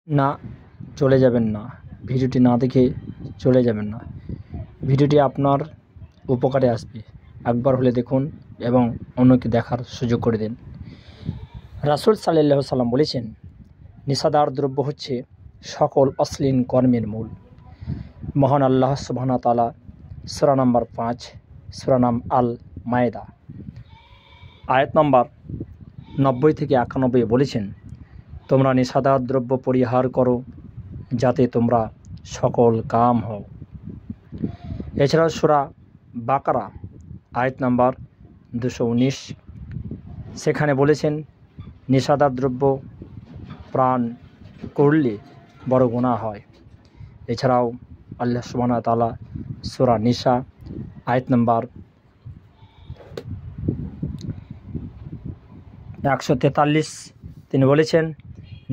না, চলে যাবেন না। ভিডিওটি না দেখে চলে যাবেন না। ভিডিওটি আপনার উপকারে আসবে। একবার হলে দেখুন এবং অন্যকে দেখার সুযোগ করে দিন। রাসূল সাল্লাল্লাহু আলাইহি সাল্লাম বলেছেন, নেশাদার দ্রব্য হচ্ছে সকল অশ্লীল কর্মের মূল। মহান আল্লাহ সুবহানাহু ওয়া তাআলা সূরা নম্বর 5 সূরা নাম আল মায়েদা আয়াত নম্বর 90 থেকে 91 বলেছেন, তোমরা নেশাদার দ্রব্য পরিহার করো যাতে তোমরা সকল কাম হও। এছাড়াও সূরা বাকারা আয়াত নম্বর 219 সেখানে বলেছেন, নেশাদার দ্রব্য প্রাণ করলে বড় গুনাহ হয়। এছাড়াও আল্লাহ সুবহানাহু ওয়া তাআলা সূরা নিসা আয়াত নম্বর 143 তিনি বলেছেন,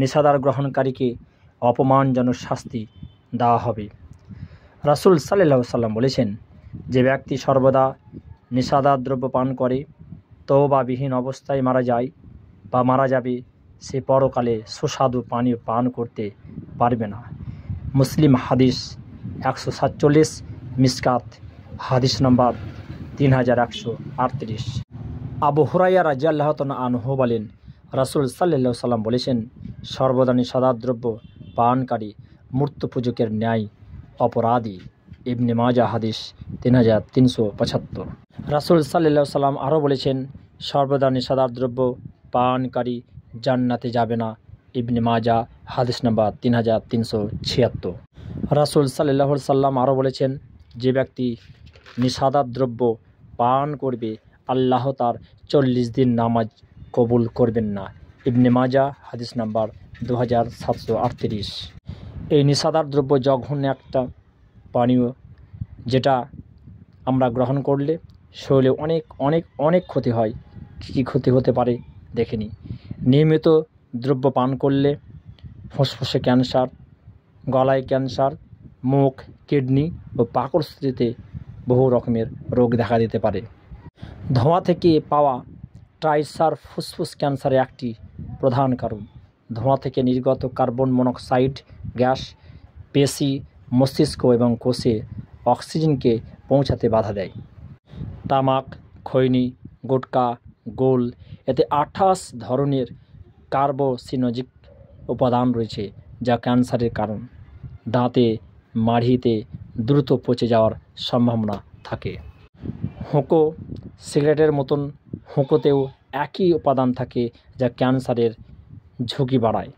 নেশাদার গ্রহণকারীকে অপমানজনক শাস্তি দেওয়া হবে। রাসূল সাল্লাল্লাহু আলাইহি সাল্লাম বলেছেন, যে ব্যক্তি সর্বদা নেশাদার দ্রব্য পান করে তওবাবিহীন অবস্থায় মারা যায় বা মারা যাবে, সে পরকালে সুস্বাদু পানীয় পান করতে পারবে না। মুসলিম হাদিস 147 মিসকাত হাদিস নম্বর 3138। আবু হুরায়রা রাদিয়াল্লাহু তাআলা আনহু বলেন, রাসূল সাল্লাল্লাহু আলাইহি সাল্লাম বলেছেন, সর্বদা নেশাদার দ্রব্য পানকারী মূর্ত পূজকের ন্যায় অপরাধী। ইবনে মাজাহ হাদিস 3375। রাসূল সাল্লাল্লাহু আলাইহি সাল্লাম আরও বলেছেন, সর্বদা নেশাদার দ্রব্য পানকারী জান্নাতে যাবে না। ইবনে মাজাহ হাদিস নম্বর 3376। রাসূল সাল্লাল্লাহু আলাইহি সাল্লাম আরও বলেছেন, যে ব্যক্তি নেশাদার দ্রব্য পান করবে আল্লাহ তার 40 দিন নামাজ কবুল করবেন না। ইবনে মাজাহ হাদিস নাম্বার 2738। এই নেশাদার দ্রব্য জঘন্য একটা পানীয়, যেটা আমরা গ্রহণ করলে শরীরে অনেক অনেক অনেক ক্ষতি হয়। কী ক্ষতি হতে পারে দেখে নিই। নিয়মিত দ্রব্য পান করলে ফুসফুসে ক্যান্সার, গলায় ক্যান্সার, মুখ, কিডনি ও পাকস্থলীতে বহু রকমের রোগ দেখা দিতে পারে। ধোঁয়া থেকে পাওয়া ট্রাইসার ফুসফুস ক্যান্সারের একটি প্রধান কারণ। ধোঁয়া থেকে নির্গত কার্বন মনোক্সাইড গ্যাস পেশি, মস্তিষ্ক এবং কোষে অক্সিজেনকে পৌঁছাতে বাধা দেয়। তামাক, খৈনি, গুটকা, গোল এতে 28 ধরনের কার্বোসিনোজিক উপাদান রয়েছে, যা ক্যান্সারের কারণ। দাঁতে, মাড়িতে দ্রুত পচে যাওয়ার সম্ভাবনা থাকে। হুঁকো, সিগারেটের মতন হুঁকোতেও একই উপাদান থাকে, যা ক্যান্সারের ঝুঁকি বাড়ায়।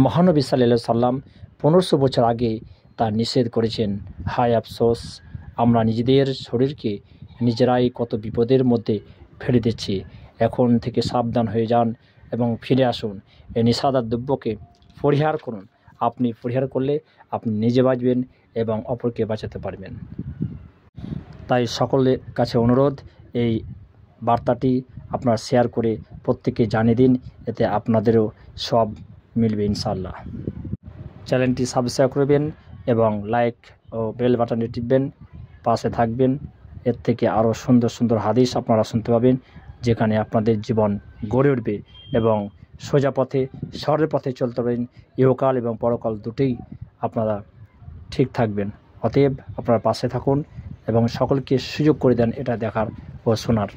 মহানবী সাল্লাল্লাহু আলাইহি সাল্লাম 1500 বছর আগে তা নিষেধ করেছেন। হায় আফসোস, আমরা নিজেদের শরীরকে নিজেরাই কত বিপদের মধ্যে ফেলে দিচ্ছি। এখন থেকে সাবধান হয়ে যান এবং ফিরে আসুন। এই নেশাদার দ্রব্যকে পরিহার করুন। আপনি পরিহার করলে আপনি নিজে বাঁচবেন এবং অপরকে বাঁচাতে পারবেন। তাই সকলের কাছে অনুরোধ, এই বার্তাটি আপনারা শেয়ার করে প্রত্যেককে জানিয়ে দিন, এতে আপনাদেরও সব মিলবে ইনশাআল্লাহ। চ্যানেলটি সাবস্ক্রাইব করবেন এবং লাইক ও বেল বাটনটি টিপবেন, পাশে থাকবেন। এর থেকে আরও সুন্দর সুন্দর হাদিস আপনারা শুনতে পাবেন, যেখানে আপনাদের জীবন গড়ে উঠবে এবং সোজা পথে সরল পথে চলতে পারেন। ইহকাল এবং পরকাল দুটোই আপনারা ঠিক থাকবেন। অতএব আপনারা পাশে থাকুন এবং সকলকে সুযোগ করে দেন এটা দেখার ও শোনার।